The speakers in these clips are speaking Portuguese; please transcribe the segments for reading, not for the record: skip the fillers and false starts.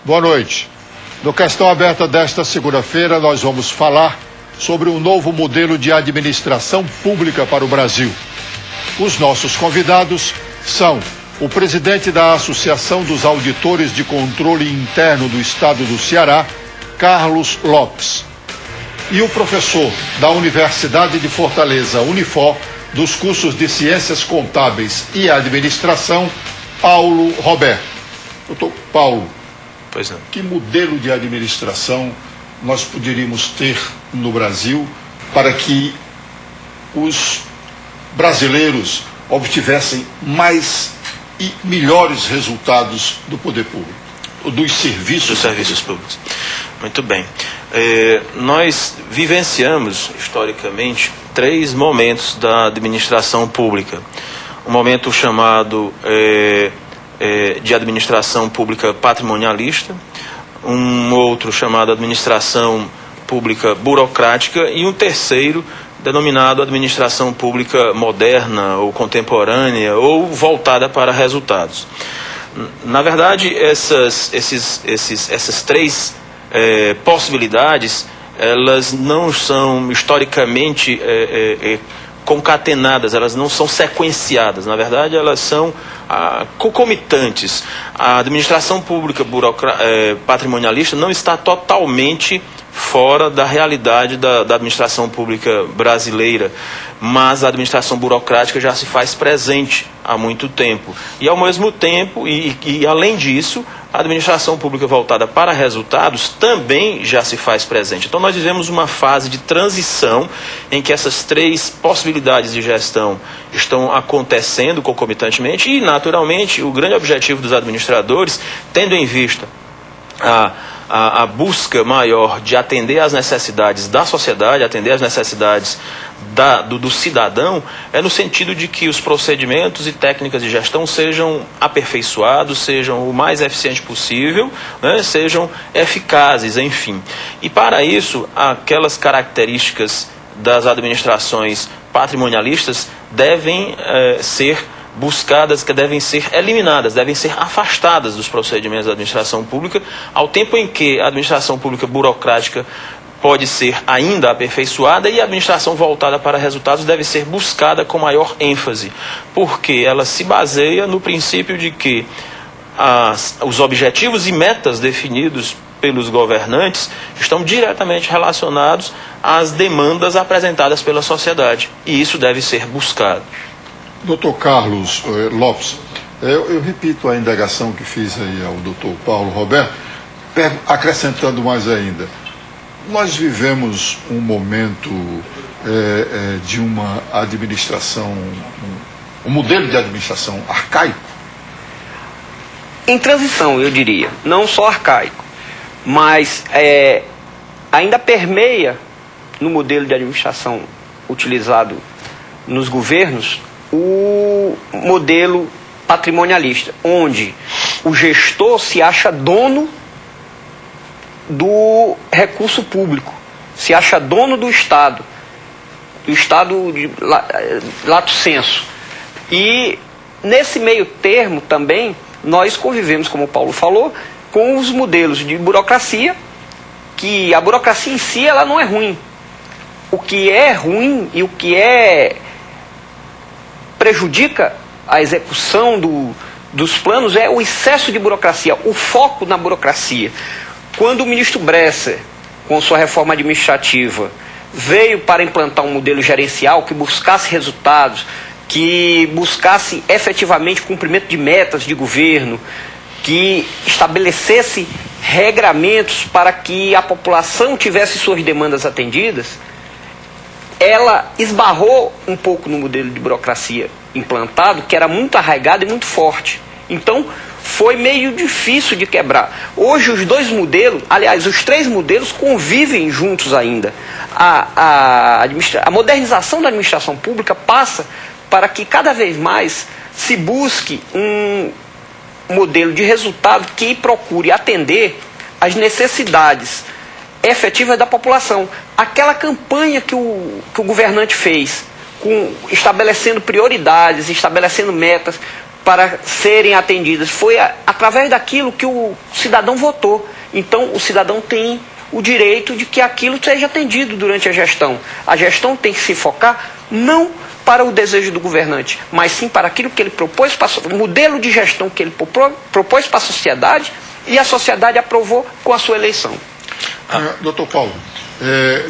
Boa noite. No Questão Aberta desta segunda-feira, nós vamos falar sobre um novo modelo de administração pública para o Brasil. Os nossos convidados são o presidente da Associação dos Auditores de Controle Interno do Estado do Ceará, Carlos Lopes, e o professor da Universidade de Fortaleza, Unifor, dos cursos de Ciências Contábeis e Administração, Paulo Roberto. Doutor Paulo, pois não. Que modelo de administração nós poderíamos ter no Brasil para que os brasileiros obtivessem mais e melhores resultados do poder público, dos serviços públicos? Muito bem. Nós vivenciamos, historicamente, 3 momentos da administração pública. Um momento chamado de administração pública patrimonialista, um outro chamado administração pública burocrática e um terceiro denominado administração pública moderna ou contemporânea ou voltada para resultados. Na verdade, essas 3 possibilidades, elas não são historicamente concatenadas, elas não são sequenciadas. Na verdade, elas são concomitantes. A administração pública patrimonialista não está totalmente fora da realidade da administração pública brasileira, mas a administração burocrática já se faz presente há muito tempo. E ao mesmo tempo, e além disso, a administração pública voltada para resultados também já se faz presente. Então nós vivemos uma fase de transição em que essas 3 possibilidades de gestão estão acontecendo concomitantemente e, naturalmente, o grande objetivo dos administradores, tendo em vista a busca maior de atender às necessidades da sociedade, atender às necessidades do cidadão, é no sentido de que os procedimentos e técnicas de gestão sejam aperfeiçoados, sejam o mais eficiente possível, né, sejam eficazes, enfim. E para isso, aquelas características das administrações patrimonialistas devem ser buscadas, que devem ser eliminadas, devem ser afastadas dos procedimentos da administração pública, ao tempo em que a administração pública burocrática pode ser ainda aperfeiçoada e a administração voltada para resultados deve ser buscada com maior ênfase, porque ela se baseia no princípio de que os objetivos e metas definidos pelos governantes estão diretamente relacionados às demandas apresentadas pela sociedade, e isso deve ser buscado. Doutor Carlos Lopes, eu repito a indagação que fiz aí ao doutor Paulo Roberto, acrescentando mais ainda. Nós vivemos um momento de uma administração, um modelo de administração arcaico? Em transição, eu diria. Não só arcaico, mas ainda permeia no modelo de administração utilizado nos governos o modelo patrimonialista, onde o gestor se acha dono do recurso público, se acha dono do Estado de lato sensu. E nesse meio termo também nós convivemos, como o Paulo falou, com os modelos de burocracia, que a burocracia em si ela não é ruim. O que é ruim e o que prejudica a execução dos planos é o excesso de burocracia, o foco na burocracia. Quando o ministro Bresser, com sua reforma administrativa, veio para implantar um modelo gerencial que buscasse resultados, que buscasse efetivamente cumprimento de metas de governo, que estabelecesse regramentos para que a população tivesse suas demandas atendidas, ela esbarrou um pouco no modelo de burocracia implantado, que era muito arraigado e muito forte. Então, foi meio difícil de quebrar. Hoje, os 2 modelos, aliás, os 3 modelos convivem juntos ainda. A modernização da administração pública passa para que cada vez mais se busque um modelo de resultado que procure atender às necessidades efetivas da população. Aquela campanha que o governante fez, estabelecendo prioridades, estabelecendo metas, para serem atendidas. Foi através daquilo que o cidadão votou. Então, o cidadão tem o direito de que aquilo seja atendido durante a gestão. A gestão tem que se focar não para o desejo do governante, mas sim para aquilo que ele propôs, o modelo de gestão que ele propôs para a sociedade e a sociedade aprovou com a sua eleição. Doutor Paulo,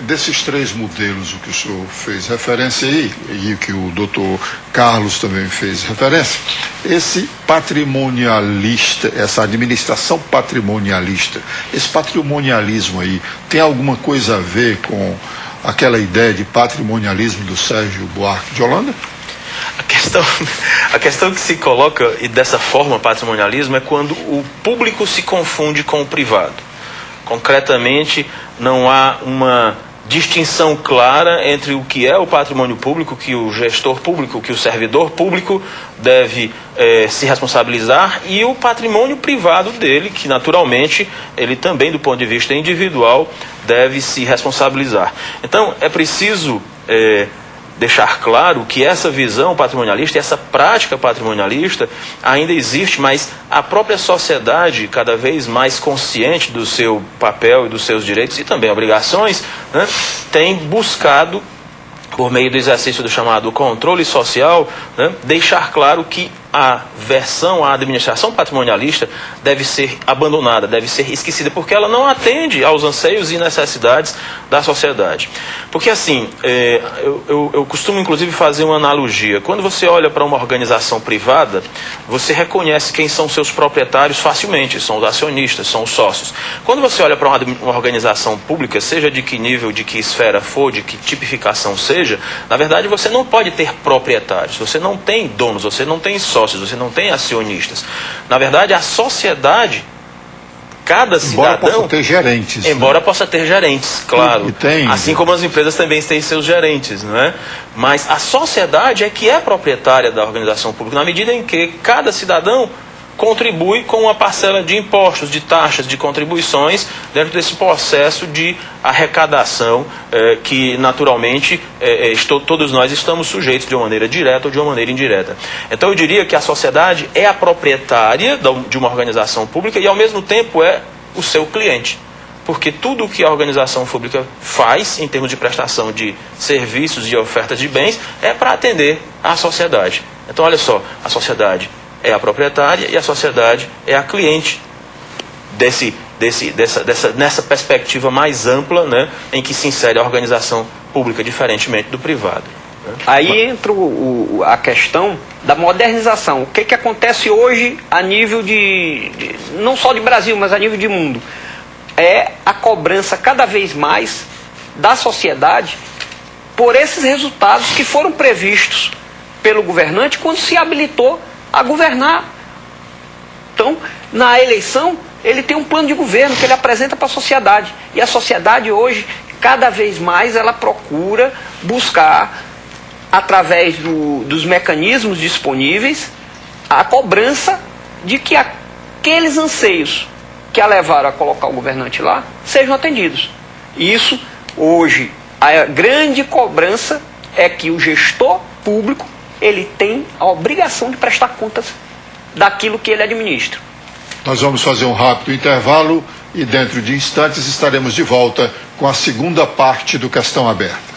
desses 3 modelos, o que o senhor fez referência aí, e o que o doutor Carlos também fez referência, esse patrimonialista, essa administração patrimonialista, esse patrimonialismo aí, tem alguma coisa a ver com aquela ideia de patrimonialismo do Sérgio Buarque de Holanda? A questão que se coloca, e dessa forma patrimonialismo, é quando o público se confunde com o privado. Concretamente, não há uma distinção clara entre o que é o patrimônio público, que o gestor público, que o servidor público deve se responsabilizar, e o patrimônio privado dele, que naturalmente ele também, do ponto de vista individual, deve se responsabilizar. Então, é preciso deixar claro que essa visão patrimonialista, essa prática patrimonialista ainda existe, mas a própria sociedade, cada vez mais consciente do seu papel e dos seus direitos e também obrigações, né, tem buscado, por meio do exercício do chamado controle social, né, deixar claro que a administração patrimonialista deve ser abandonada, deve ser esquecida, porque ela não atende aos anseios e necessidades da sociedade. Porque assim, eu costumo inclusive fazer uma analogia. Quando você olha para uma organização privada, você reconhece quem são seus proprietários facilmente, são os acionistas, são os sócios. Quando você olha para uma organização pública, seja de que nível, de que esfera for, de que tipificação seja, na verdade você não pode ter proprietários, você não tem donos, você não tem sócios, você não tem acionistas. Na verdade, a sociedade, cada cidadão... Embora possa ter gerentes. Embora possa ter gerentes, claro. E tem, assim como as empresas também têm seus gerentes, não é? Mas a sociedade é que é proprietária da organização pública, na medida em que cada cidadão contribui com uma parcela de impostos, de taxas, de contribuições dentro desse processo de arrecadação que naturalmente todos nós estamos sujeitos de uma maneira direta ou de uma maneira indireta. Então eu diria que a sociedade é a proprietária de uma organização pública e ao mesmo tempo é o seu cliente. Porque tudo o que a organização pública faz em termos de prestação de serviços e ofertas de bens é para atender a sociedade. Então olha só, a sociedade é a proprietária e a sociedade é a cliente nessa perspectiva mais ampla, né, em que se insere a organização pública, diferentemente do privado. Né? Aí entra a questão da modernização. O que acontece hoje a nível não só de Brasil, mas a nível de mundo? É a cobrança cada vez mais da sociedade por esses resultados que foram previstos pelo governante quando se habilitou a governar. Então, na eleição, ele tem um plano de governo que ele apresenta para a sociedade. E a sociedade hoje, cada vez mais, ela procura buscar, através dos mecanismos disponíveis, a cobrança de que aqueles anseios que a levaram a colocar o governante lá sejam atendidos. E isso, hoje, a grande cobrança é que o gestor público ele tem a obrigação de prestar contas daquilo que ele administra. Nós vamos fazer um rápido intervalo e dentro de instantes estaremos de volta com a segunda parte do Questão Aberta.